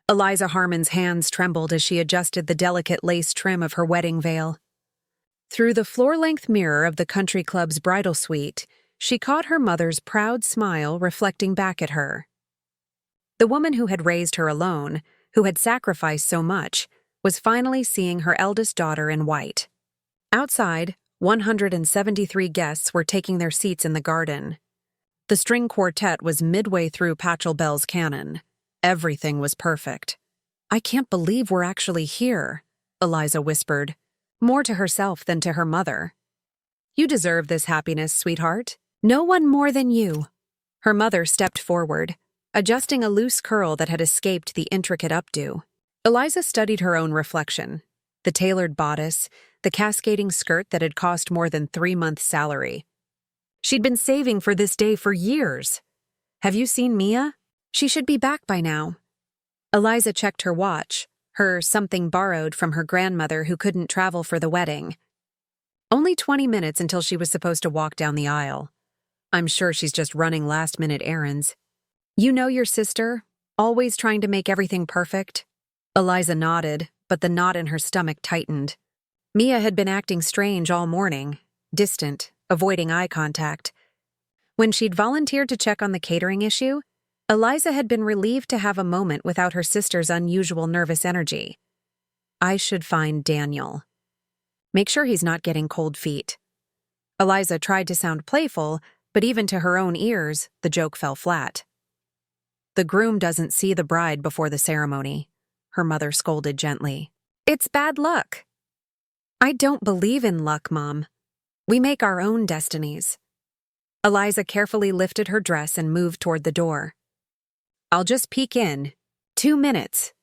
Eliza Harmon's hands trembled as she adjusted the delicate lace trim of her wedding veil. Through the floor-length mirror of the country club's bridal suite, she caught her mother's proud smile reflecting back at her. The woman who had raised her alone, who had sacrificed so much, was finally seeing her eldest daughter in white. Outside, 173 guests were taking their seats in the garden. The string quartet was midway through Pachelbel's canon. Everything was perfect. "I can't believe we're actually here," Eliza whispered, more to herself than to her mother. "You deserve this happiness, sweetheart. No one more than you." Her mother stepped forward, adjusting a loose curl that had escaped the intricate updo. Eliza studied her own reflection. The tailored bodice, the cascading skirt that had cost more than 3 months' salary. She'd been saving for this day for years. "Have you seen Mia? She should be back by now." Eliza checked her watch, her something borrowed from her grandmother who couldn't travel for the wedding. Only 20 minutes until she was supposed to walk down the aisle. "I'm sure she's just running last-minute errands." "You know your sister, always trying to make everything perfect?" Eliza nodded, but the knot in her stomach tightened. Mia had been acting strange all morning, distant, avoiding eye contact. When she'd volunteered to check on the catering issue, Eliza had been relieved to have a moment without her sister's unusual nervous energy. "I should find Daniel. Make sure he's not getting cold feet." Eliza tried to sound playful, but even to her own ears, the joke fell flat. "The groom doesn't see the bride before the ceremony," her mother scolded gently. "It's bad luck." "I don't believe in luck, Mom. We make our own destinies." Eliza carefully lifted her dress and moved toward the door. "I'll just peek in. 2 minutes."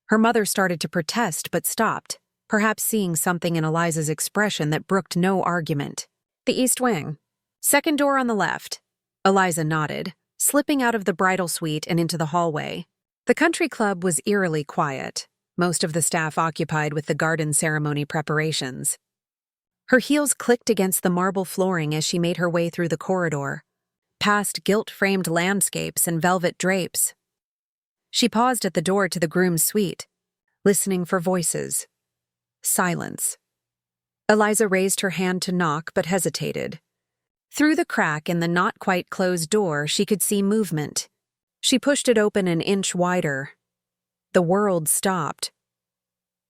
Her mother started to protest but stopped, perhaps seeing something in Eliza's expression that brooked no argument. "The east wing. Second door on the left." Eliza nodded, slipping out of the bridal suite and into the hallway. The country club was eerily quiet, most of the staff occupied with the garden ceremony preparations. Her heels clicked against the marble flooring as she made her way through the corridor, past gilt-framed landscapes and velvet drapes. She paused at the door to the groom's suite, listening for voices. Silence. Eliza raised her hand to knock but hesitated. Through the crack in the not-quite-closed door, she could see movement. She pushed it open an inch wider. The world stopped.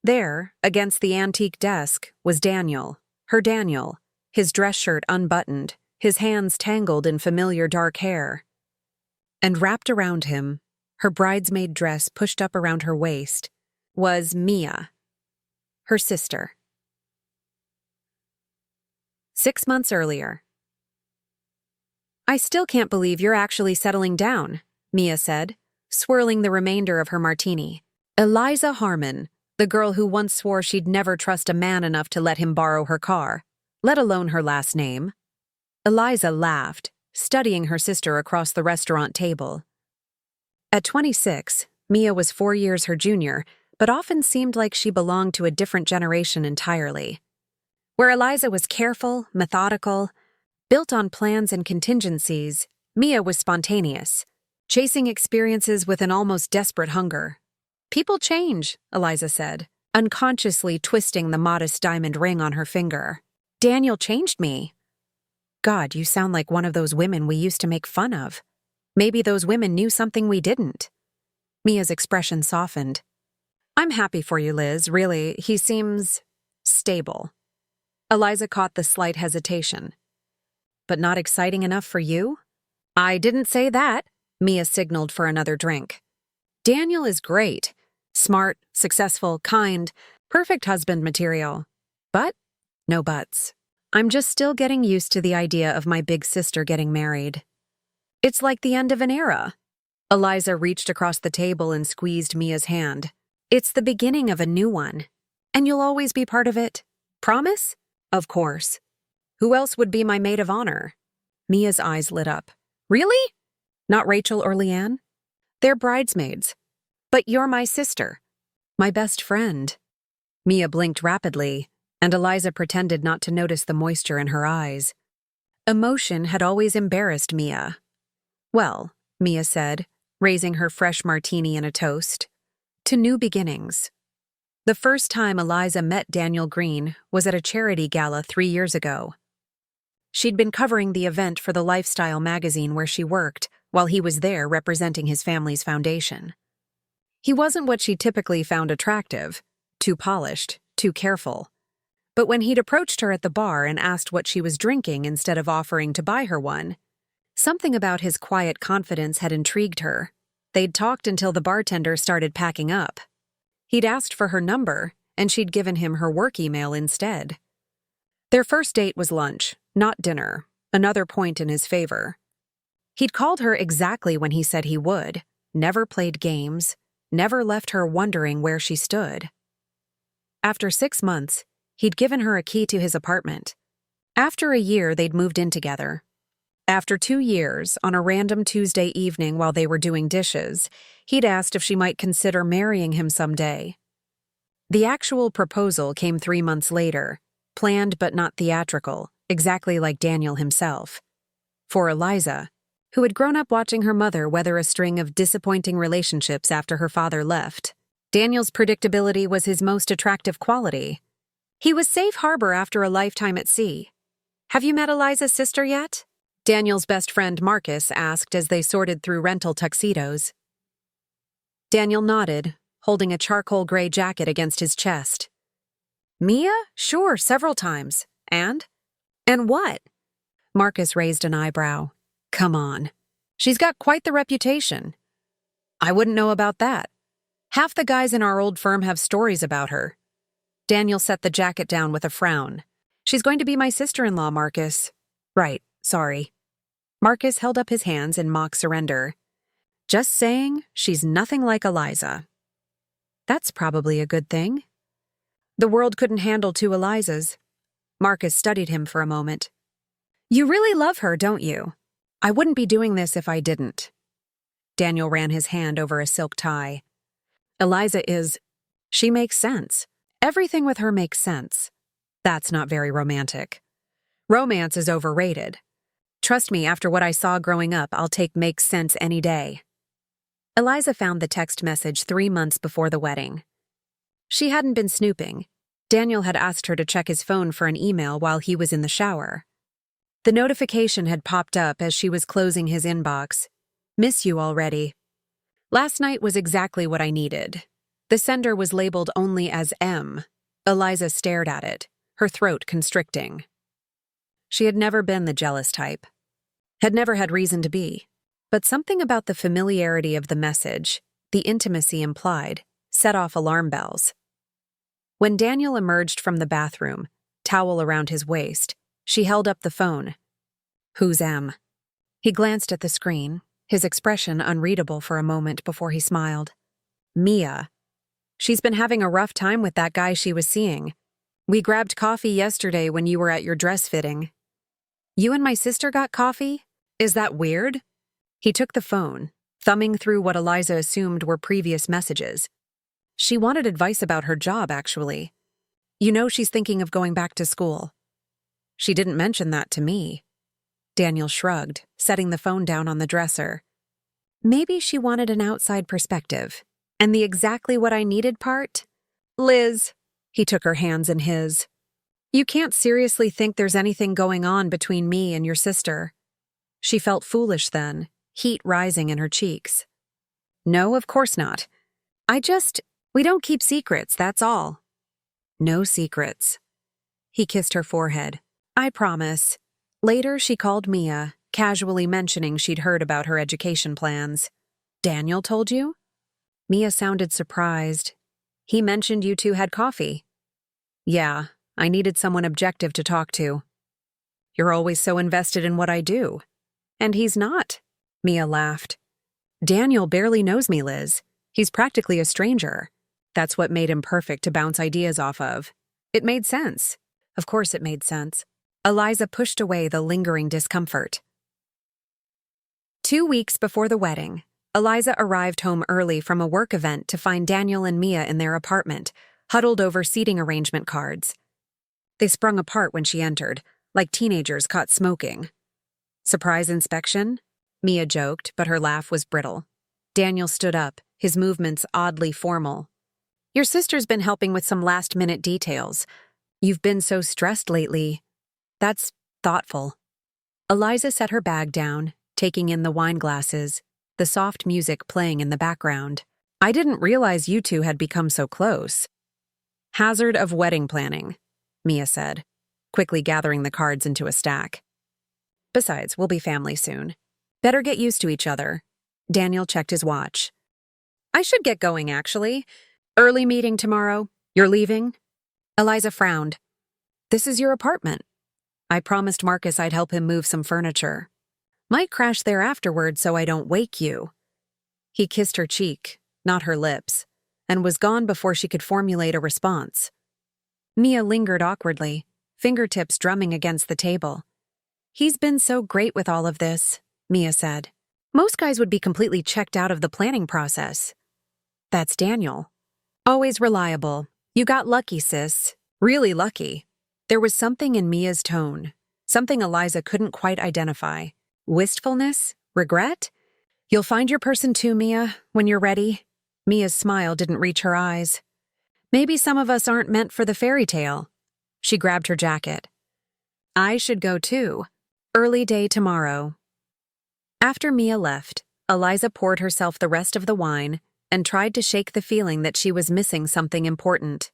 There, against the antique desk, was Daniel, her Daniel, his dress shirt unbuttoned, his hands tangled in familiar dark hair. And wrapped around him, her bridesmaid dress pushed up around her waist, was Mia, her sister. 6 months earlier. "I still can't believe you're actually settling down," Mia said, swirling the remainder of her martini. Eliza Harmon, the girl who once swore she'd never trust a man enough to let him borrow her car, let alone her last name. Eliza laughed, studying her sister across the restaurant table. At 26, Mia was 4 years her junior, but often seemed like she belonged to a different generation entirely. Where Eliza was careful, methodical, built on plans and contingencies, Mia was spontaneous, chasing experiences with an almost desperate hunger. "People change," Eliza said, unconsciously twisting the modest diamond ring on her finger. "Daniel changed me." "God, you sound like one of those women we used to make fun of. Maybe those women knew something we didn't." Mia's expression softened. "I'm happy for you, Liz, really. He seems stable." Eliza caught the slight hesitation. "But not exciting enough for you?" "I didn't say that," Mia signaled for another drink. "Daniel is great. Smart, successful, kind, perfect husband material. But no buts. I'm just still getting used to the idea of my big sister getting married. It's like the end of an era." Eliza reached across the table and squeezed Mia's hand. "It's the beginning of a new one. And you'll always be part of it. Promise?" "Of course. Who else would be my maid of honor?" Mia's eyes lit up. "Really? Not Rachel or Leanne?" "They're bridesmaids. But you're my sister. My best friend." Mia blinked rapidly, and Eliza pretended not to notice the moisture in her eyes. Emotion had always embarrassed Mia. "Well," Mia said, raising her fresh martini in a toast, to new beginnings. The first time Eliza met Daniel Green was at a charity gala 3 years ago. She'd been covering the event for the lifestyle magazine where she worked while he was there representing his family's foundation. He wasn't what she typically found attractive, too polished, too careful. But when he'd approached her at the bar and asked what she was drinking instead of offering to buy her one, something about his quiet confidence had intrigued her. They'd talked until the bartender started packing up. He'd asked for her number, and she'd given him her work email instead. Their first date was lunch, not dinner, another point in his favor. He'd called her exactly when he said he would, never played games, never left her wondering where she stood. After 6 months, he'd given her a key to his apartment. After a year, they'd moved in together. After 2 years, on a random Tuesday evening while they were doing dishes, he'd asked if she might consider marrying him someday. The actual proposal came 3 months later, planned but not theatrical, exactly like Daniel himself. For Eliza, who had grown up watching her mother weather a string of disappointing relationships after her father left, Daniel's predictability was his most attractive quality. He was safe harbor after a lifetime at sea. "Have you met Eliza's sister yet?" Daniel's best friend Marcus asked as they sorted through rental tuxedos. Daniel nodded, holding a charcoal gray jacket against his chest. "Mia? Sure, several times. And what?" Marcus raised an eyebrow. "Come on. She's got quite the reputation." "I wouldn't know about that. Half the guys in our old firm have stories about her." Daniel set the jacket down with a frown. "She's going to be my sister-in-law, Marcus." "Right, sorry." Marcus held up his hands in mock surrender. "Just saying, she's nothing like Eliza." "That's probably a good thing." "The world couldn't handle 2 Elizas." Marcus studied him for a moment. "You really love her, don't you?" "I wouldn't be doing this if I didn't." Daniel ran his hand over a silk tie. "Eliza she makes sense. Everything with her makes sense. That's not very romantic. Romance is overrated. Trust me, after what I saw growing up, I'll take makes sense any day." Eliza found the text message 3 months before the wedding. She hadn't been snooping. Daniel had asked her to check his phone for an email while he was in the shower. The notification had popped up as she was closing his inbox. "Miss you already." Last night was exactly what I needed. The sender was labeled only as M. Eliza stared at it, her throat constricting. She had never been the jealous type. Had never had reason to be. But something about the familiarity of the message, the intimacy implied, set off alarm bells. When Daniel emerged from the bathroom, towel around his waist, she held up the phone. "Who's M?" He glanced at the screen, his expression unreadable for a moment before he smiled. "Mia. She's been having a rough time with that guy she was seeing. We grabbed coffee yesterday when you were at your dress fitting." "You and my sister got coffee? Is that weird?" He took the phone, thumbing through what Eliza assumed were previous messages. "She wanted advice about her job, actually. You know she's thinking of going back to school." "She didn't mention that to me." Daniel shrugged, setting the phone down on the dresser. "Maybe she wanted an outside perspective. And the exactly what I needed part? Liz." He took her hands in his. "You can't seriously think there's anything going on between me and your sister." She felt foolish then, heat rising in her cheeks. "No, of course not. We don't keep secrets, that's all." "No secrets." He kissed her forehead. "I promise." Later, she called Mia, casually mentioning she'd heard about her education plans. "Daniel told you?" Mia sounded surprised. "He mentioned you two had coffee." "Yeah, I needed someone objective to talk to." "You're always so invested in what I do." "And he's not." Mia laughed. "Daniel barely knows me, Liz. He's practically a stranger. That's what made him perfect to bounce ideas off of. It made sense." Of course it made sense. Eliza pushed away the lingering discomfort. 2 weeks before the wedding, Eliza arrived home early from a work event to find Daniel and Mia in their apartment, huddled over seating arrangement cards. They sprung apart when she entered, like teenagers caught smoking. "Surprise inspection?" Mia joked, but her laugh was brittle. Daniel stood up, his movements oddly formal. "Your sister's been helping with some last-minute details. You've been so stressed lately. That's thoughtful." Eliza set her bag down, taking in the wine glasses, the soft music playing in the background. "I didn't realize you two had become so close." "Hazard of wedding planning," Mia said, quickly gathering the cards into a stack. "Besides, we'll be family soon. Better get used to each other." Daniel checked his watch. "I should get going, actually. Early meeting tomorrow. You're leaving?" Eliza frowned. "This is your apartment. I promised Marcus I'd help him move some furniture. Might crash there afterward so I don't wake you." He kissed her cheek, not her lips, and was gone before she could formulate a response. Mia lingered awkwardly, fingertips drumming against the table. "He's been so great with all of this," Mia said. "Most guys would be completely checked out of the planning process." "That's Daniel. Always reliable. You got lucky, sis. Really lucky." There was something in Mia's tone, something Eliza couldn't quite identify. Wistfulness? Regret? "You'll find your person too, Mia, when you're ready." Mia's smile didn't reach her eyes. "Maybe some of us aren't meant for the fairy tale." She grabbed her jacket. "I should go too. Early day tomorrow." After Mia left, Eliza poured herself the rest of the wine and tried to shake the feeling that she was missing something important.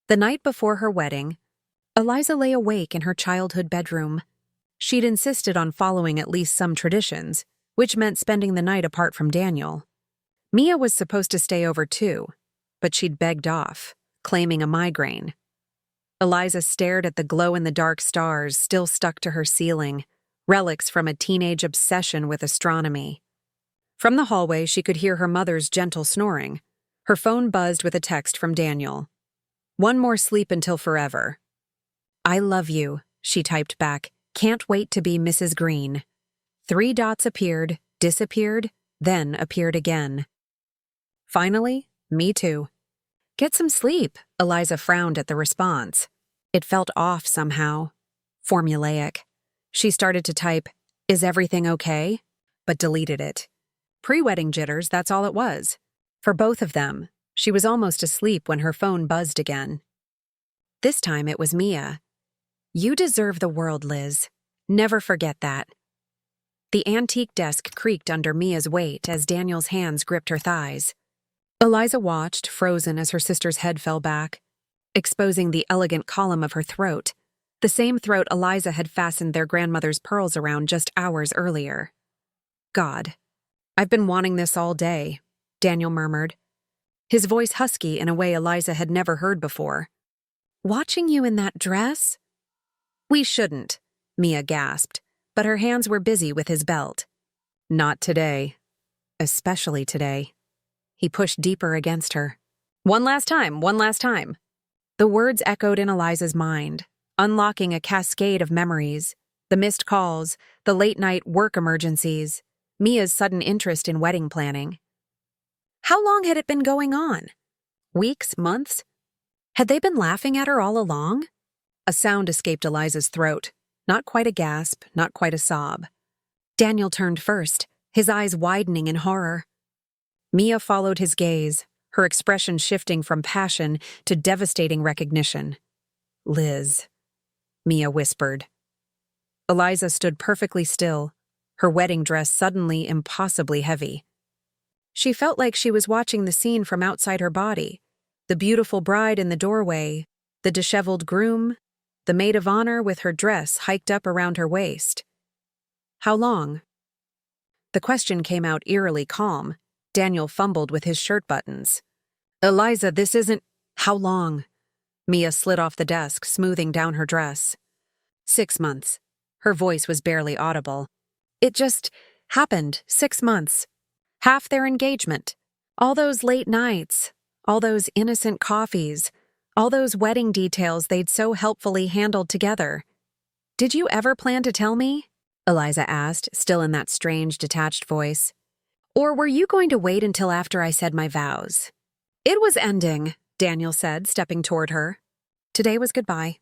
The night before her wedding, Eliza lay awake in her childhood bedroom. She'd insisted on following at least some traditions, which meant spending the night apart from Daniel. Mia was supposed to stay over too, but she'd begged off, claiming a migraine. Eliza stared at the glow-in-the-dark stars still stuck to her ceiling, relics from a teenage obsession with astronomy. From the hallway, she could hear her mother's gentle snoring. Her phone buzzed with a text from Daniel. "One more sleep until forever." "I love you," she typed back. "Can't wait to be Mrs. Green." 3 dots appeared, disappeared, then appeared again. Finally, "Me too." "Get some sleep," Eliza frowned at the response. It felt off somehow. Formulaic. She started to type, "Is everything okay?" but deleted it. Pre-wedding jitters, that's all it was. For both of them, she was almost asleep when her phone buzzed again. This time it was Mia. "You deserve the world, Liz. Never forget that." The antique desk creaked under Mia's weight as Daniel's hands gripped her thighs. Eliza watched, frozen as her sister's head fell back, exposing the elegant column of her throat, the same throat Eliza had fastened their grandmother's pearls around just hours earlier. "God, I've been wanting this all day," Daniel murmured, his voice husky in a way Eliza had never heard before. "Watching you in that dress?" "We shouldn't," Mia gasped, but her hands were busy with his belt. "Not today. Especially today." He pushed deeper against her. "One last time, one last time." The words echoed in Eliza's mind, unlocking a cascade of memories. The missed calls, the late-night work emergencies, Mia's sudden interest in wedding planning. How long had it been going on? Weeks, months? Had they been laughing at her all along? A sound escaped Eliza's throat. Not quite a gasp, not quite a sob. Daniel turned first, his eyes widening in horror. Mia followed his gaze, her expression shifting from passion to devastating recognition. "Liz," Mia whispered. Eliza stood perfectly still, her wedding dress suddenly impossibly heavy. She felt like she was watching the scene from outside her body, the beautiful bride in the doorway, the disheveled groom, the maid of honor with her dress hiked up around her waist. "How long?" The question came out eerily calm. Daniel fumbled with his shirt buttons. "Eliza, this isn't—" "How long?" Mia slid off the desk, smoothing down her dress. 6 months. Her voice was barely audible. "It just happened. 6 months. Half their engagement. All those late nights. All those innocent coffees. All those wedding details they'd so helpfully handled together. Did you ever plan to tell me?" Eliza asked, still in that strange, detached voice. "Or were you going to wait until after I said my vows?" "It was ending," Daniel said, stepping toward her. "Today was goodbye.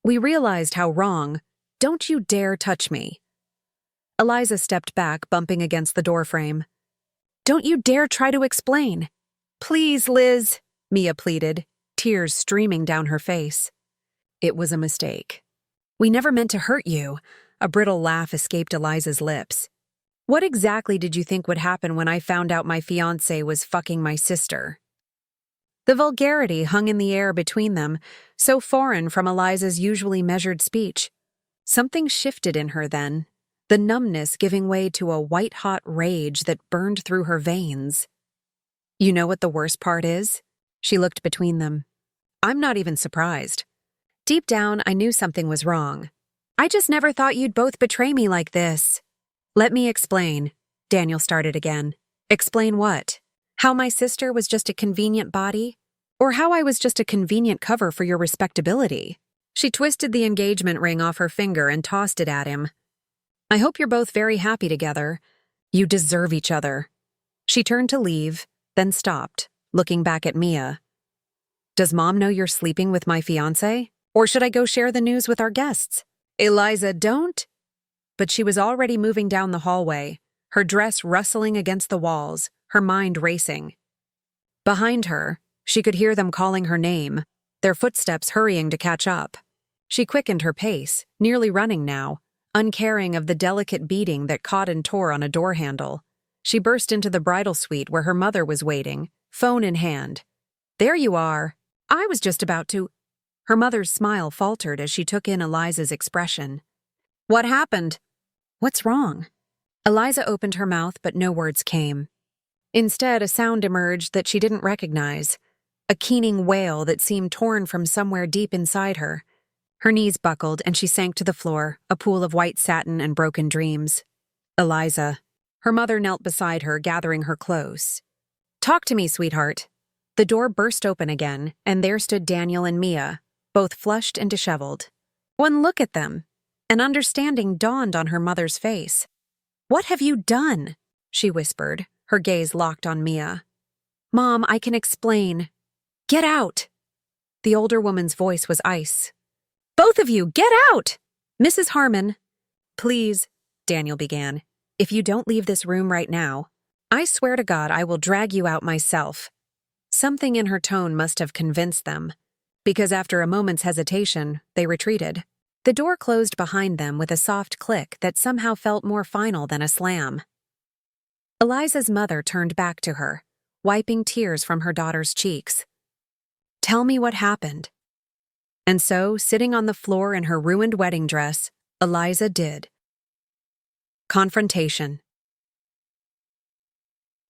We realized how wrong. Don't you dare touch me." Eliza stepped back, bumping against the doorframe. Don't you dare try to explain. Please, Liz, Mia pleaded, tears streaming down her face. It was a mistake. We never meant to hurt you. A brittle laugh escaped Eliza's lips. What exactly did you think would happen when I found out my fiancé was fucking my sister? The vulgarity hung in the air between them, so foreign from Eliza's usually measured speech. Something shifted in her then, the numbness giving way to a white-hot rage that burned through her veins. You know what the worst part is? She looked between them. I'm not even surprised. Deep down, I knew something was wrong. I just never thought you'd both betray me like this. Let me explain, Daniel started again. Explain what? How my sister was just a convenient body? Or how I was just a convenient cover for your respectability? She twisted the engagement ring off her finger and tossed it at him. I hope you're both very happy together. You deserve each other. She turned to leave, then stopped, looking back at Mia. Does Mom know you're sleeping with my fiancé? Or should I go share the news with our guests? Eliza, don't. But she was already moving down the hallway, her dress rustling against the walls, her mind racing. Behind her, she could hear them calling her name, their footsteps hurrying to catch up. She quickened her pace, nearly running now, uncaring of the delicate beating that caught and tore on a door handle. She burst into the bridal suite where her mother was waiting, phone in hand. There you are. I was just about to. Her mother's smile faltered as she took in Eliza's expression. What happened? What's wrong? Eliza opened her mouth, but no words came. Instead, a sound emerged that she didn't recognize, a keening wail that seemed torn from somewhere deep inside her. Her knees buckled and she sank to the floor, a pool of white satin and broken dreams. Eliza. Her mother knelt beside her, gathering her close. Talk to me, sweetheart. The door burst open again, and there stood Daniel and Mia, both flushed and disheveled. One look at them. An understanding dawned on her mother's face. What have you done? She whispered, her gaze locked on Mia. Mom, I can explain. Get out! The older woman's voice was ice. Both of you, get out! Mrs. Harmon. Please, Daniel began. If you don't leave this room right now, I swear to God I will drag you out myself. Something in her tone must have convinced them, because after a moment's hesitation, they retreated. The door closed behind them with a soft click that somehow felt more final than a slam. Eliza's mother turned back to her, wiping tears from her daughter's cheeks. Tell me what happened. And so, sitting on the floor in her ruined wedding dress, Eliza did. Confrontation.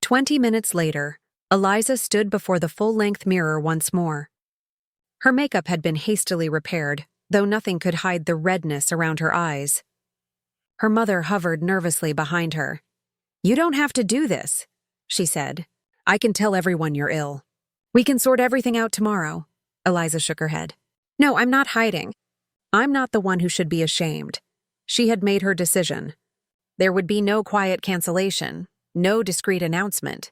20 minutes later, Eliza stood before the full-length mirror once more. Her makeup had been hastily repaired, though nothing could hide the redness around her eyes. Her mother hovered nervously behind her. You don't have to do this, she said. I can tell everyone you're ill. We can sort everything out tomorrow. Eliza shook her head. No, I'm not hiding. I'm not the one who should be ashamed. She had made her decision. There would be no quiet cancellation, no discreet announcement.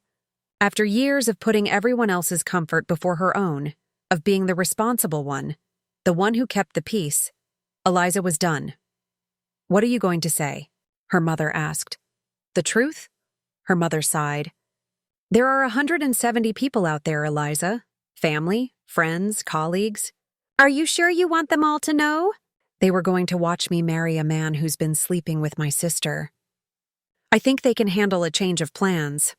After years of putting everyone else's comfort before her own, of being the responsible one, the one who kept the peace, Eliza was done. What are you going to say? Her mother asked. The truth? Her mother sighed. There are 170 people out there, Eliza. Family, friends, colleagues. Are you sure you want them all to know? They were going to watch me marry a man who's been sleeping with my sister. I think they can handle a change of plans.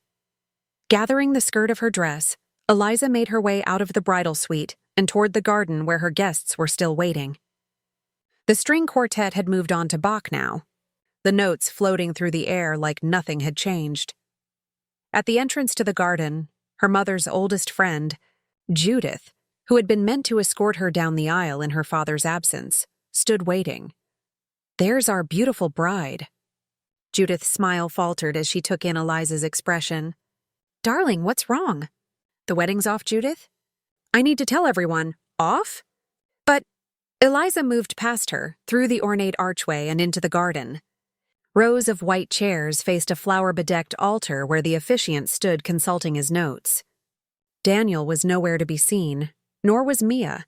Gathering the skirt of her dress, Eliza made her way out of the bridal suite and toward the garden where her guests were still waiting. The string quartet had moved on to Bach now, the notes floating through the air like nothing had changed. At the entrance to the garden, her mother's oldest friend, Judith, who had been meant to escort her down the aisle in her father's absence, stood waiting. There's our beautiful bride. Judith's smile faltered as she took in Eliza's expression. Darling, what's wrong? The wedding's off, Judith? I need to tell everyone. Off? But Eliza moved past her, through the ornate archway and into the garden. Rows of white chairs faced a flower-bedecked altar where the officiant stood consulting his notes. Daniel was nowhere to be seen, nor was Mia,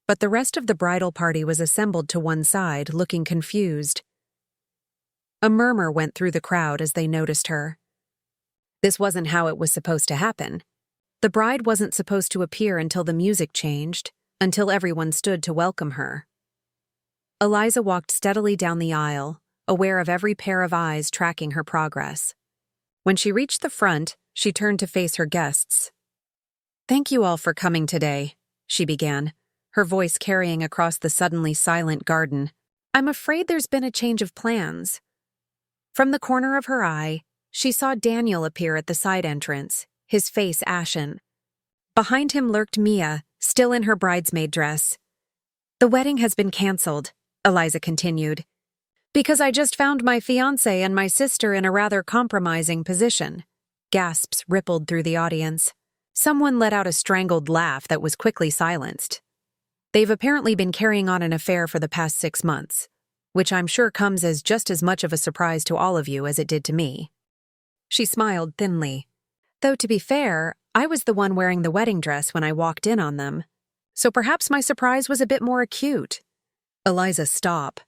but the rest of the bridal party was assembled to one side, looking confused. A murmur went through the crowd as they noticed her. This wasn't how it was supposed to happen. The bride wasn't supposed to appear until the music changed, until everyone stood to welcome her. Eliza walked steadily down the aisle, aware of every pair of eyes tracking her progress. When she reached the front, she turned to face her guests. "Thank you all for coming today," she began, her voice carrying across the suddenly silent garden. "I'm afraid there's been a change of plans." From the corner of her eye, she saw Daniel appear at the side entrance, his face ashen. Behind him lurked Mia, still in her bridesmaid dress. "The wedding has been canceled," Eliza continued, "because I just found my fiancé and my sister in a rather compromising position." Gasps rippled through the audience. Someone let out a strangled laugh that was quickly silenced. "They've apparently been carrying on an affair for the past 6 months, which I'm sure comes as just as much of a surprise to all of you as it did to me." She smiled thinly. "Though to be fair, I was the one wearing the wedding dress when I walked in on them, so perhaps my surprise was a bit more acute." "Eliza, stop."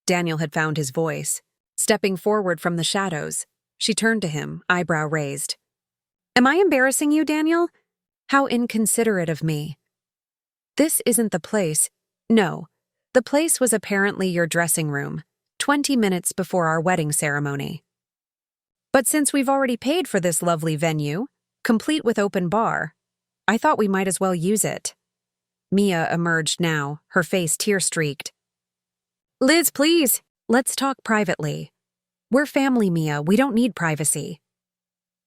Daniel had found his voice. Stepping forward from the shadows, she turned to him, eyebrow raised. "Am I embarrassing you, Daniel? How inconsiderate of me." "This isn't the place." "No, the place was apparently your dressing room, 20 minutes before our wedding ceremony. But since we've already paid for this lovely venue, complete with open bar, I thought we might as well use it." Mia emerged now, her face tear-streaked. "Liz, please, let's talk privately. We're family, Mia, we don't need privacy."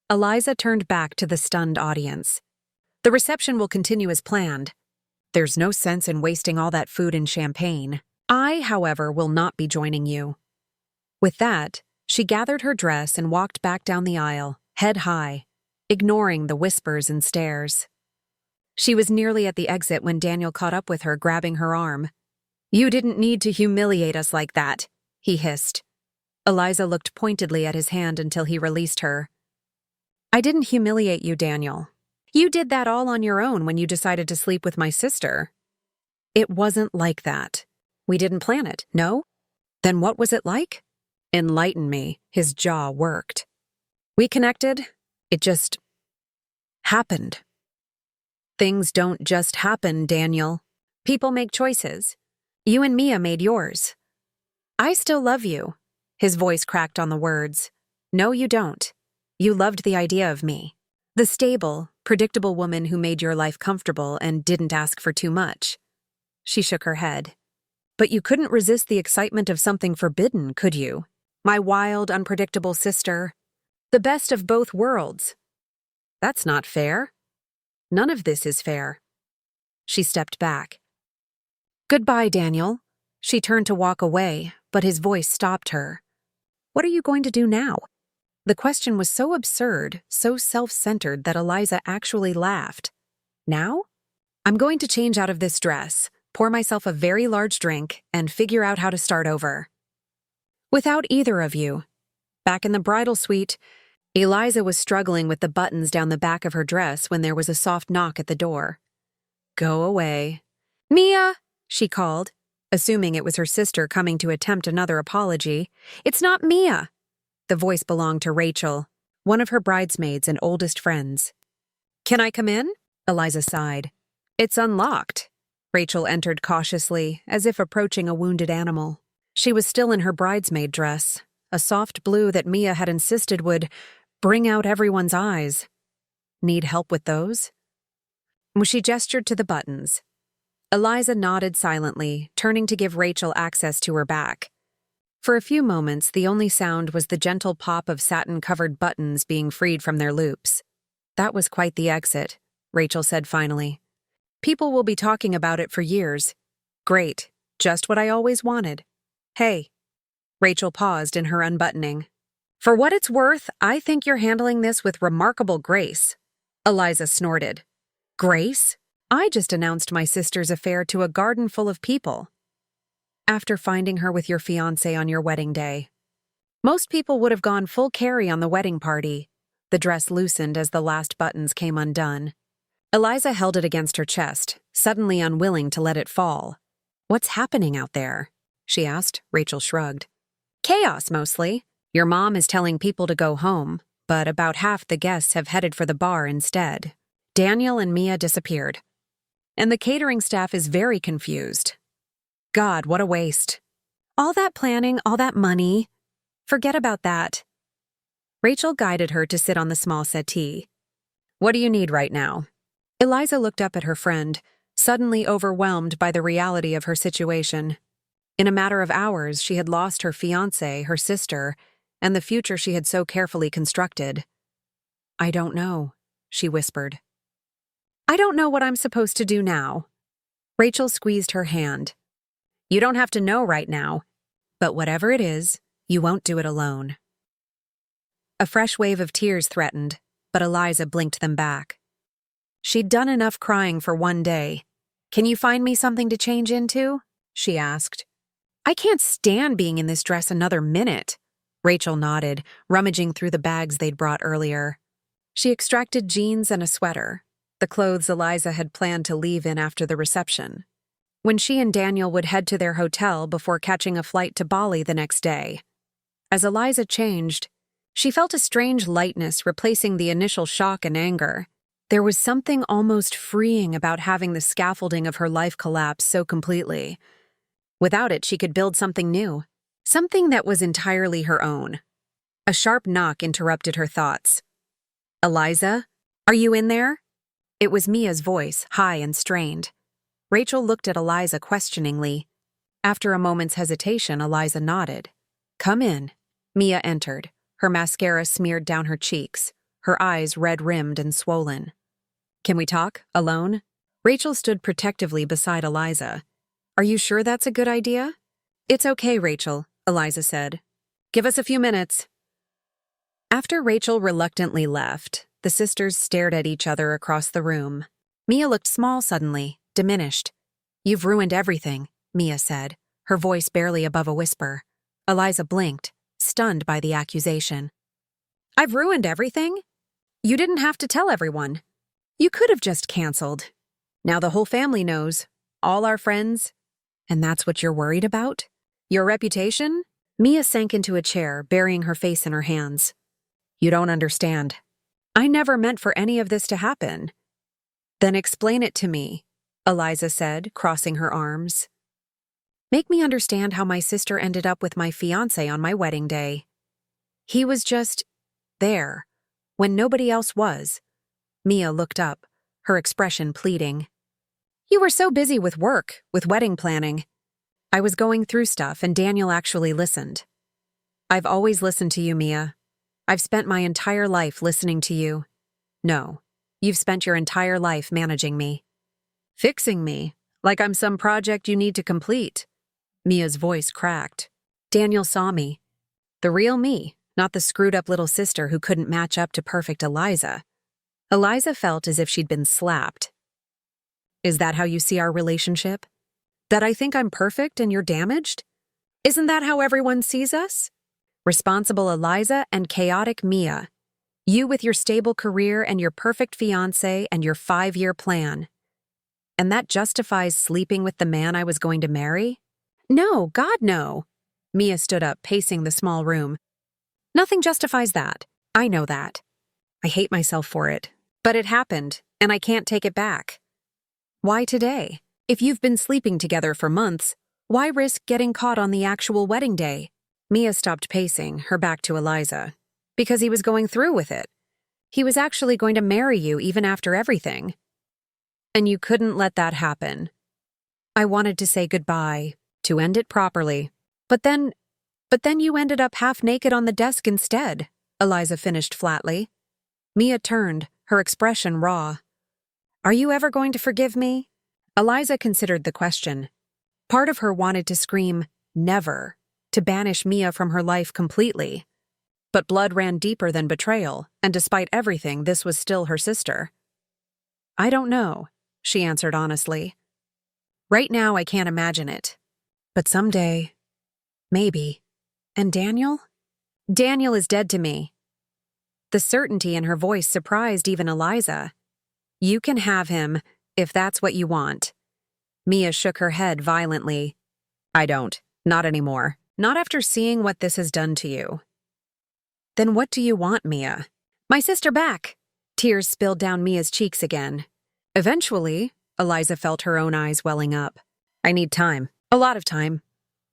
Eliza turned back to the stunned audience. "The reception will continue as planned. There's no sense in wasting all that food and champagne. I, however, will not be joining you." With that, she gathered her dress and walked back down the aisle, head high, ignoring the whispers and stares. She was nearly at the exit when Daniel caught up with her, grabbing her arm. "You didn't need to humiliate us like that," he hissed. Eliza looked pointedly at his hand until he released her. "I didn't humiliate you, Daniel. You did that all on your own when you decided to sleep with my sister." "It wasn't like that. We didn't plan it, no? Then what was it like?" "Enlighten me." His jaw worked. "We connected. It just happened." "Things don't just happen, Daniel. People make choices. You and Mia made yours." "I still love you." His voice cracked on the words. "No, you don't. You loved the idea of me. The stable, predictable woman who made your life comfortable and didn't ask for too much." She shook her head. "But you couldn't resist the excitement of something forbidden, could you? My wild, unpredictable sister. The best of both worlds. That's not fair. None of this is fair." She stepped back. "Goodbye, Daniel." She turned to walk away, but his voice stopped her. "What are you going to do now?" The question was so absurd, so self-centered that Eliza actually laughed. "Now? I'm going to change out of this dress, pour myself a very large drink, and figure out how to start over. Without either of you." Back in the bridal suite, Eliza was struggling with the buttons down the back of her dress when there was a soft knock at the door. "Go away." "Mia!" she called, assuming it was her sister coming to attempt another apology. "It's not Mia." The voice belonged to Rachel, one of her bridesmaids and oldest friends. "Can I come in?" Eliza sighed. "It's unlocked." Rachel entered cautiously, as if approaching a wounded animal. She was still in her bridesmaid dress, a soft blue that Mia had insisted would bring out everyone's eyes. "Need help with those?" She gestured to the buttons. Eliza nodded silently, turning to give Rachel access to her back. For a few moments, the only sound was the gentle pop of satin-covered buttons being freed from their loops. "That was quite the exit," Rachel said finally. "People will be talking about it for years. Great, just what I always wanted." "Hey." Rachel paused in her unbuttoning. "For what it's worth, I think you're handling this with remarkable grace." Eliza snorted. "Grace? I just announced my sister's affair to a garden full of people. After finding her with your fiancé on your wedding day. Most people would have gone full carry on the wedding party." The dress loosened as the last buttons came undone. Eliza held it against her chest, suddenly unwilling to let it fall. "What's happening out there?" she asked. Rachel shrugged. "Chaos, mostly. Your mom is telling people to go home. but about half the guests have headed for the bar instead. Daniel and Mia disappeared. And the catering staff is very confused. God, what a waste. All that planning, all that money. Forget about that. Rachel guided her to sit on the small settee. What do you need right now? Eliza looked up at her friend, suddenly overwhelmed by the reality of her situation. In a matter of hours, she had lost her fiancé, her sister, and the future she had so carefully constructed. I don't know, she whispered. I don't know what I'm supposed to do now. Rachel squeezed her hand. You don't have to know right now, but whatever it is, you won't do it alone. A fresh wave of tears threatened, but Eliza blinked them back. She'd done enough crying for one day. Can you find me something to change into? She asked. I can't stand being in this dress another minute. Rachel nodded, rummaging through the bags they'd brought earlier. She extracted jeans and a sweater, the clothes Eliza had planned to leave in after the reception, when she and Daniel would head to their hotel before catching a flight to Bali the next day. As Eliza changed, she felt a strange lightness replacing the initial shock and anger. There was something almost freeing about having the scaffolding of her life collapse so completely. Without it, she could build something new, something that was entirely her own. A sharp knock interrupted her thoughts. Eliza, are you in there? It was Mia's voice, high and strained. Rachel looked at Eliza questioningly. After a moment's hesitation, Eliza nodded. Come in. Mia entered, her mascara smeared down her cheeks, her eyes red-rimmed and swollen. Can we talk, alone? Rachel stood protectively beside Eliza. Are you sure that's a good idea? It's okay, Rachel, Eliza said. Give us a few minutes. After Rachel reluctantly left, the sisters stared at each other across the room. Mia looked small suddenly, diminished. You've ruined everything, Mia said, her voice barely above a whisper. Eliza blinked, stunned by the accusation. I've ruined everything? You didn't have to tell everyone. You could have just canceled. Now the whole family knows, all our friends. And that's what you're worried about? Your reputation? Mia sank into a chair, burying her face in her hands. You don't understand. I never meant for any of this to happen. Then explain it to me, Eliza said, crossing her arms. Make me understand how my sister ended up with my fiancé on my wedding day. He was just there, when nobody else was. Mia looked up, her expression pleading. You were so busy with work, with wedding planning. I was going through stuff and Daniel actually listened. I've always listened to you, Mia. I've spent my entire life listening to you. No, you've spent your entire life managing me. Fixing me, like I'm some project you need to complete. Mia's voice cracked. Daniel saw me. The real me, not the screwed-up little sister who couldn't match up to perfect Eliza. Eliza felt as if she'd been slapped. Is that how you see our relationship? That I think I'm perfect and you're damaged? Isn't that how everyone sees us? Responsible Eliza and chaotic Mia. You with your stable career and your perfect fiancé and your 5-year plan. And that justifies sleeping with the man I was going to marry? No, God, no. Mia stood up, pacing the small room. Nothing justifies that. I know that. I hate myself for it. But it happened, and I can't take it back. Why today? If you've been sleeping together for months, why risk getting caught on the actual wedding day? Mia stopped pacing, her back to Eliza. Because he was going through with it. He was actually going to marry you even after everything. And you couldn't let that happen. I wanted to say goodbye, to end it properly. But then you ended up half naked on the desk instead, Eliza finished flatly. Mia turned, her expression raw. Are you ever going to forgive me? Eliza considered the question. Part of her wanted to scream, never, to banish Mia from her life completely. But blood ran deeper than betrayal, and despite everything, this was still her sister. I don't know, she answered honestly. Right now, I can't imagine it. But someday, maybe. And Daniel? Daniel is dead to me. The certainty in her voice surprised even Eliza. You can have him, if that's what you want. Mia shook her head violently. I don't. Not anymore. Not after seeing what this has done to you. Then what do you want, Mia? My sister back! Tears spilled down Mia's cheeks again. Eventually, Eliza felt her own eyes welling up. I need time. A lot of time.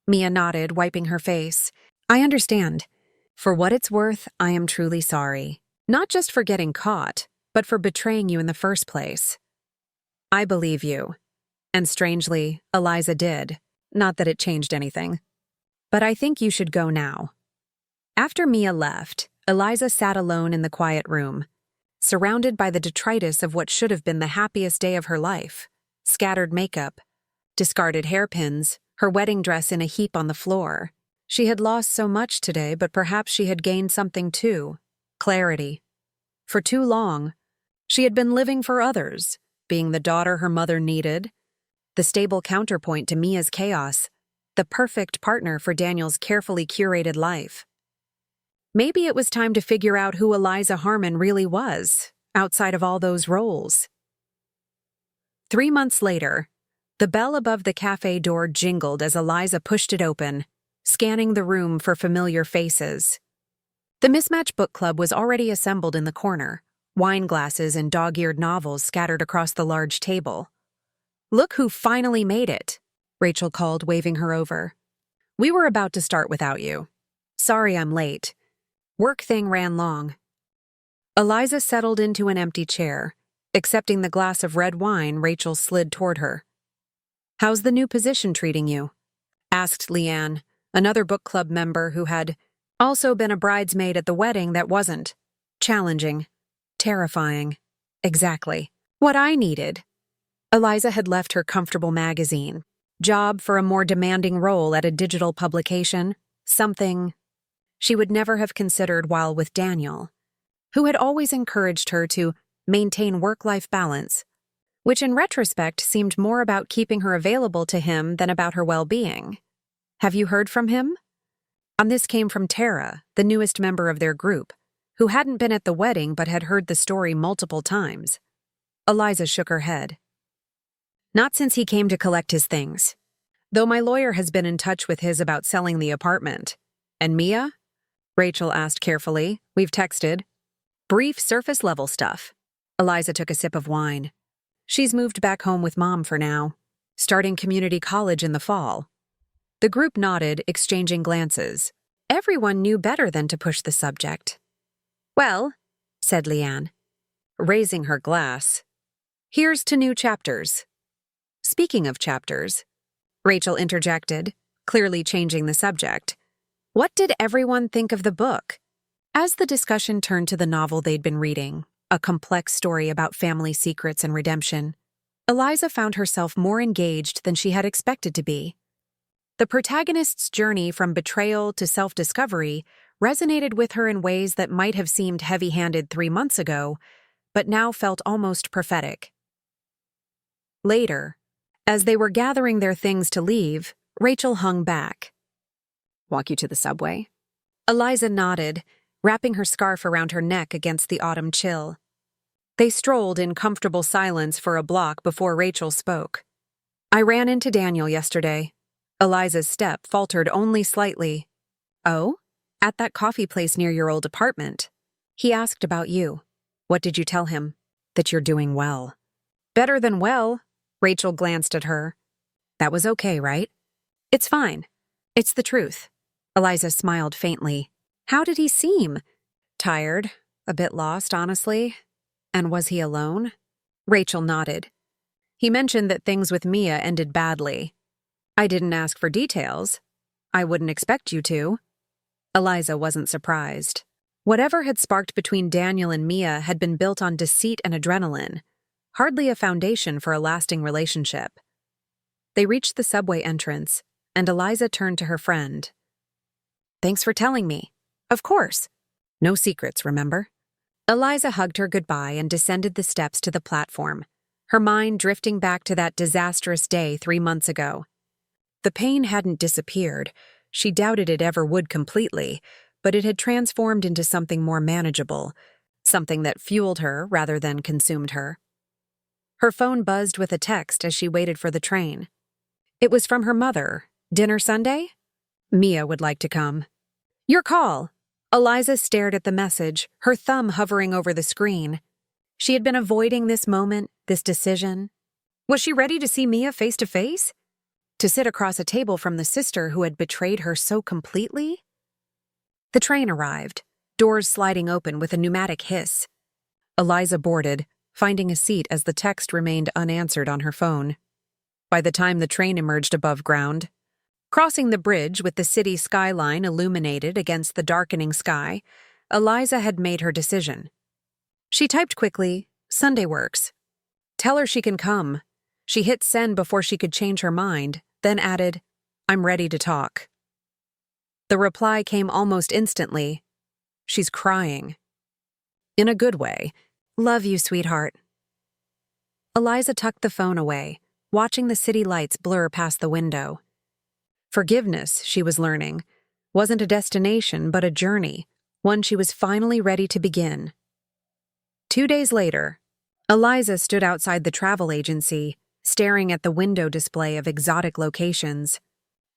Mia nodded, wiping her face. I understand. For what it's worth, I am truly sorry. Not just for getting caught, but for betraying you in the first place. I believe you. And strangely, Eliza did. Not that it changed anything. But I think you should go now. After Mia left, Eliza sat alone in the quiet room, surrounded by the detritus of what should have been the happiest day of her life. Scattered makeup, discarded hairpins, her wedding dress in a heap on the floor. She had lost so much today, but perhaps she had gained something too. Clarity. For too long, she had been living for others, being the daughter her mother needed, the stable counterpoint to Mia's chaos, the perfect partner for Daniel's carefully curated life. Maybe it was time to figure out who Eliza Harmon really was, outside of all those roles. 3 months later, the bell above the cafe door jingled as Eliza pushed it open, scanning the room for familiar faces. The Mismatch Book Club was already assembled in the corner, wine glasses and dog-eared novels scattered across the large table. Look who finally made it, Rachel called, waving her over. We were about to start without you. Sorry I'm late. Work thing ran long. Eliza settled into an empty chair. Accepting the glass of red wine, Rachel slid toward her. How's the new position treating you? Asked Leanne, another book club member who had also been a bridesmaid at the wedding that wasn't. Challenging. Terrifying. Exactly. What I needed. Eliza had left her comfortable magazine. Job for a more demanding role at a digital publication. Something she would never have considered while with Daniel, who had always encouraged her to maintain work-life balance, which in retrospect seemed more about keeping her available to him than about her well-being. Have you heard from him? And this came from Tara, the newest member of their group, who hadn't been at the wedding but had heard the story multiple times. Eliza shook her head. Not since he came to collect his things. Though my lawyer has been in touch with his about selling the apartment. And Mia? Rachel asked carefully. We've texted. Brief surface-level stuff. Eliza took a sip of wine. She's moved back home with Mom for now, starting community college in the fall. The group nodded, exchanging glances. Everyone knew better than to push the subject. Well, said Leanne, raising her glass, here's to new chapters. Speaking of chapters, Rachel interjected, clearly changing the subject. What did everyone think of the book? As the discussion turned to the novel they'd been reading, a complex story about family secrets and redemption, Eliza found herself more engaged than she had expected to be. The protagonist's journey from betrayal to self-discovery resonated with her in ways that might have seemed heavy-handed 3 months ago, but now felt almost prophetic. Later, as they were gathering their things to leave, Rachel hung back. Walk you to the subway? Eliza nodded, wrapping her scarf around her neck against the autumn chill. They strolled in comfortable silence for a block before Rachel spoke. I ran into Daniel yesterday. Eliza's step faltered only slightly. Oh? At that coffee place near your old apartment. He asked about you. What did you tell him? That you're doing well. Better than well. Rachel glanced at her. That was okay, right? It's fine. It's the truth. Eliza smiled faintly. How did he seem? Tired. A bit lost, honestly. And was he alone? Rachel nodded. He mentioned that things with Mia ended badly. I didn't ask for details. I wouldn't expect you to. Eliza wasn't surprised. Whatever had sparked between Daniel and Mia had been built on deceit and adrenaline, hardly a foundation for a lasting relationship. They reached the subway entrance, and Eliza turned to her friend. Thanks for telling me. Of course. No secrets, remember? Eliza hugged her goodbye and descended the steps to the platform, her mind drifting back to that disastrous day 3 months ago. The pain hadn't disappeared. She doubted it ever would completely, but it had transformed into something more manageable, something that fueled her rather than consumed her. Her phone buzzed with a text as she waited for the train. It was from her mother. Dinner Sunday? Mia would like to come. Your call. Eliza stared at the message, her thumb hovering over the screen. She had been avoiding this moment, this decision. Was she ready to see Mia face to face? To sit across a table from the sister who had betrayed her so completely? The train arrived, doors sliding open with a pneumatic hiss. Eliza boarded, finding a seat as the text remained unanswered on her phone. By the time the train emerged above ground, crossing the bridge with the city skyline illuminated against the darkening sky, Eliza had made her decision. She typed quickly, "Sunday works. Tell her she can come." She hit send before she could change her mind, then added, "I'm ready to talk." The reply came almost instantly. "She's crying." In a good way. "Love you, sweetheart." Eliza tucked the phone away, watching the city lights blur past the window. Forgiveness, she was learning, wasn't a destination but a journey, one she was finally ready to begin. 2 days later, Eliza stood outside the travel agency, staring at the window display of exotic locations.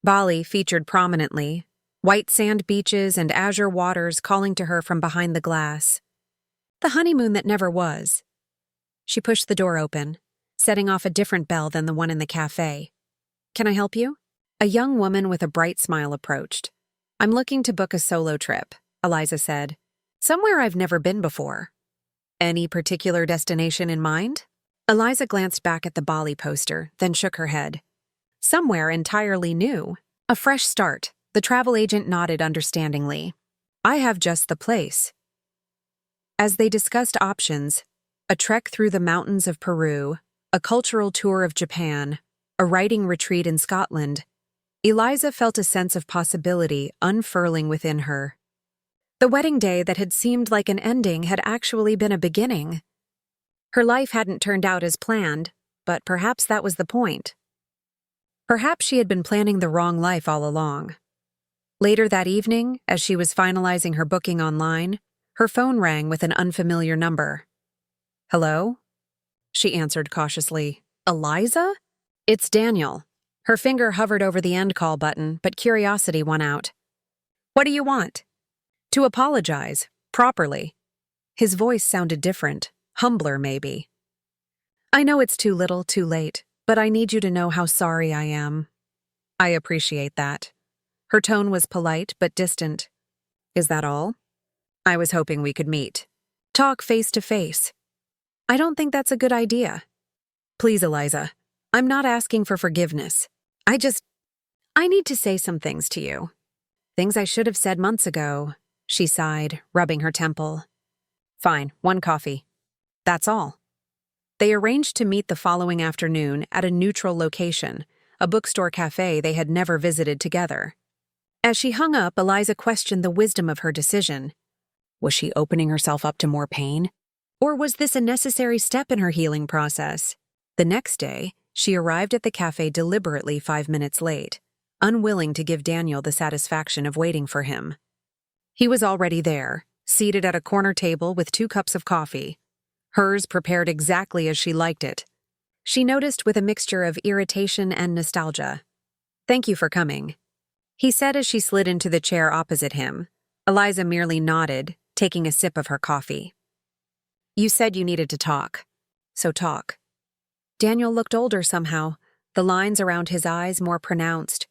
Bali featured prominently, white sand beaches and azure waters calling to her from behind the glass. The honeymoon that never was. She pushed the door open, setting off a different bell than the one in the cafe. "Can I help you?" A young woman with a bright smile approached. "I'm looking to book a solo trip," Eliza said. "Somewhere I've never been before." "Any particular destination in mind?" Eliza glanced back at the Bali poster, then shook her head. "Somewhere entirely new. A fresh start." The travel agent nodded understandingly. "I have just the place." As they discussed options, a trek through the mountains of Peru, a cultural tour of Japan, a writing retreat in Scotland, Eliza felt a sense of possibility unfurling within her. The wedding day that had seemed like an ending had actually been a beginning. Her life hadn't turned out as planned, but perhaps that was the point. Perhaps she had been planning the wrong life all along. Later that evening, as she was finalizing her booking online, her phone rang with an unfamiliar number. "Hello?" She answered cautiously. "Eliza?" "It's Daniel." Her finger hovered over the end call button, but curiosity won out. "What do you want?" "To apologize, properly." His voice sounded different, humbler maybe. "I know it's too little, too late, but I need you to know how sorry I am." "I appreciate that." Her tone was polite but distant. "Is that all?" "I was hoping we could meet. Talk face to face." "I don't think that's a good idea." "Please, Eliza, I'm not asking for forgiveness. I need to say some things to you. Things I should have said months ago," she sighed, rubbing her temple. "Fine, 1 coffee. That's all." They arranged to meet the following afternoon at a neutral location, a bookstore cafe they had never visited together. As she hung up, Eliza questioned the wisdom of her decision. Was she opening herself up to more pain? Or was this a necessary step in her healing process? The next day, she arrived at the cafe deliberately 5 minutes late, unwilling to give Daniel the satisfaction of waiting for him. He was already there, seated at a corner table with 2 cups of coffee, hers prepared exactly as she liked it. She noticed with a mixture of irritation and nostalgia. "Thank you for coming," he said as she slid into the chair opposite him. Eliza merely nodded, taking a sip of her coffee. "You said you needed to talk. So talk." Daniel looked older somehow, the lines around his eyes more pronounced.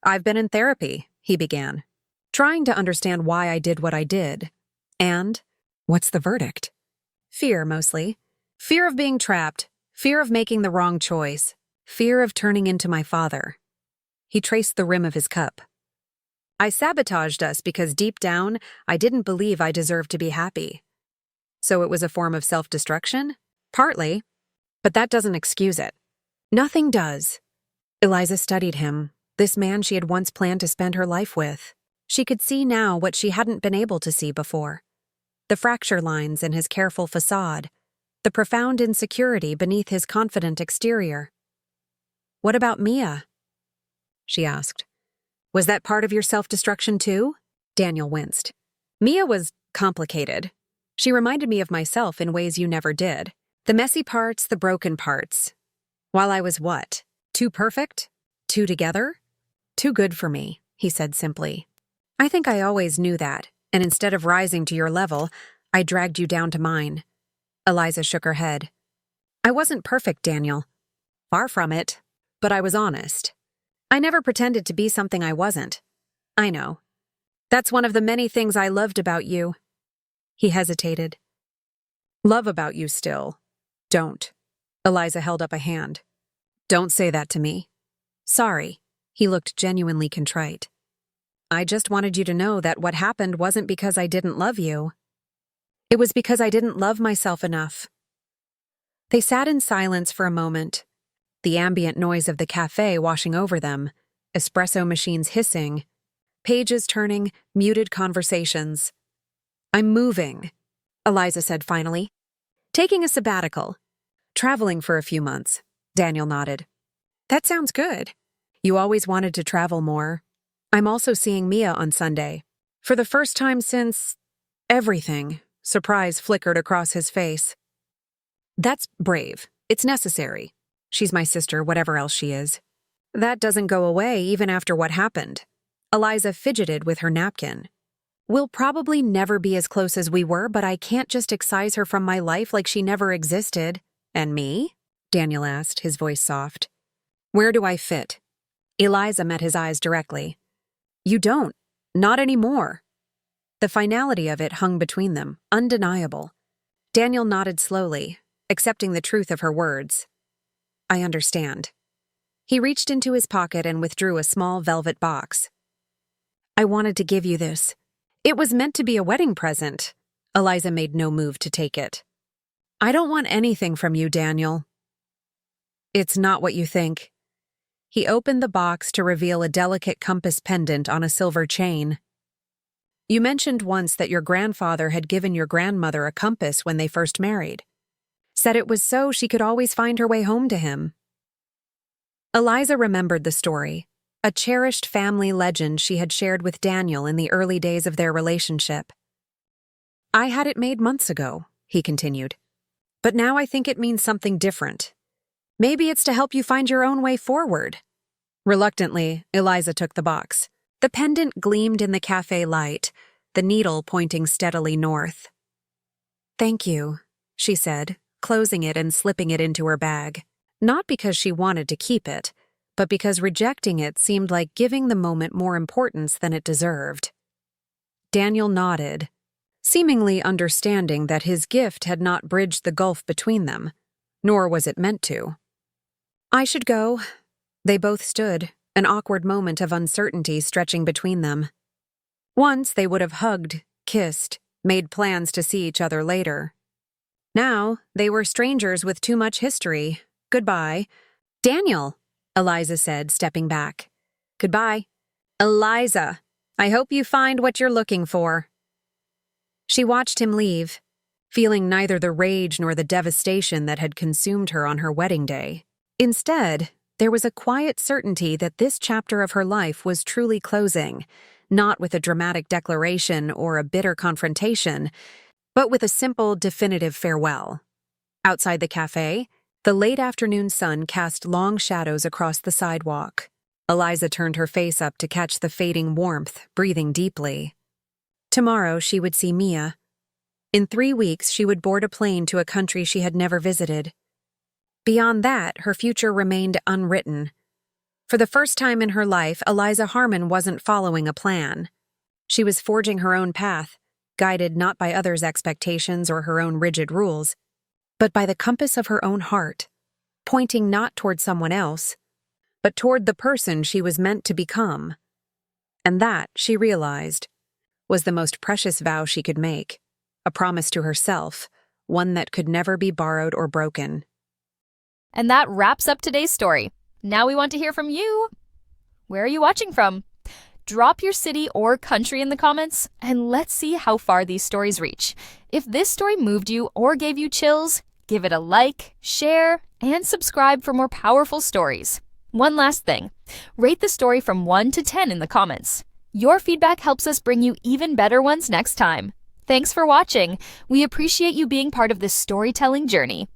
"I've been in therapy," he began, "trying to understand why I did what I did. And what's the verdict? Fear, mostly. Fear of being trapped, fear of making the wrong choice, fear of turning into my father." He traced the rim of his cup. "I sabotaged us because deep down, I didn't believe I deserved to be happy." "So it was a form of self-destruction?" "Partly. But that doesn't excuse it." "Nothing does." Eliza studied him, this man she had once planned to spend her life with. She could see now what she hadn't been able to see before. The fracture lines in his careful facade, the profound insecurity beneath his confident exterior. "What about Mia?" she asked. "Was that part of your self-destruction too?" Daniel winced. "Mia was complicated. She reminded me of myself in ways you never did. The messy parts, the broken parts. While I was what? Too perfect? Too together? Too good for me," he said simply. "I think I always knew that, and instead of rising to your level, I dragged you down to mine. Eliza shook her head. I wasn't perfect, Daniel. Far from it, but I was honest. I never pretended to be something I wasn't. I know. That's one of the many things I loved about you. He hesitated. Love about you still. Don't. Eliza held up a hand. Don't say that to me. Sorry. He looked genuinely contrite. I just wanted you to know that what happened wasn't because I didn't love you. It was because I didn't love myself enough. They sat in silence for a moment, the ambient noise of the cafe washing over them, espresso machines hissing, pages turning, muted conversations. I'm moving, Eliza said finally. Taking a sabbatical. Traveling for a few months. Daniel nodded. That sounds good. You always wanted to travel more. I'm also seeing Mia on Sunday. For the first time since... everything. Surprise flickered across his face. That's brave. It's necessary. She's my sister, whatever else she is. That doesn't go away even after what happened. Eliza fidgeted with her napkin. We'll probably never be as close as we were, but I can't just excise her from my life like she never existed. And me? Daniel asked, his voice soft. Where do I fit? Eliza met his eyes directly. You don't. Not anymore. The finality of it hung between them, undeniable. Daniel nodded slowly, accepting the truth of her words. I understand. He reached into his pocket and withdrew a small velvet box. I wanted to give you this. It was meant to be a wedding present. Eliza made no move to take it. I don't want anything from you, Daniel. It's not what you think. He opened the box to reveal a delicate compass pendant on a silver chain. You mentioned once that your grandfather had given your grandmother a compass when they first married. Said it was so she could always find her way home to him. Eliza remembered the story, a cherished family legend she had shared with Daniel in the early days of their relationship. I had it made months ago, he continued. But now I think it means something different. Maybe it's to help you find your own way forward. Reluctantly, Eliza took the box. The pendant gleamed in the cafe light, the needle pointing steadily north. Thank you, she said, closing it and slipping it into her bag. Not because she wanted to keep it, but because rejecting it seemed like giving the moment more importance than it deserved. Daniel nodded, seemingly understanding that his gift had not bridged the gulf between them, nor was it meant to. I should go. They both stood, an awkward moment of uncertainty stretching between them. Once they would have hugged, kissed, made plans to see each other later. Now they were strangers with too much history. Goodbye. Daniel, Eliza said, stepping back. Goodbye. Eliza, I hope you find what you're looking for. She watched him leave, feeling neither the rage nor the devastation that had consumed her on her wedding day. Instead, there was a quiet certainty that this chapter of her life was truly closing, not with a dramatic declaration or a bitter confrontation, but with a simple, definitive farewell. Outside the cafe, the late afternoon sun cast long shadows across the sidewalk. Eliza turned her face up to catch the fading warmth, breathing deeply. Tomorrow she would see Mia. In 3 weeks she would board a plane to a country she had never visited. Beyond that, her future remained unwritten. For the first time in her life, Eliza Harmon wasn't following a plan. She was forging her own path, guided not by others' expectations or her own rigid rules, but by the compass of her own heart, pointing not toward someone else, but toward the person she was meant to become. And that, she realized, was the most precious vow she could make, a promise to herself, one that could never be borrowed or broken. And that wraps up today's story. Now we want to hear from you. Where are you watching from? Drop your city or country in the comments, and let's see how far these stories reach. If this story moved you or gave you chills, give it a like, share, and subscribe for more powerful stories. One last thing, rate the story from 1 to 10 in the comments. Your feedback helps us bring you even better ones next time. Thanks for watching. We appreciate you being part of this storytelling journey.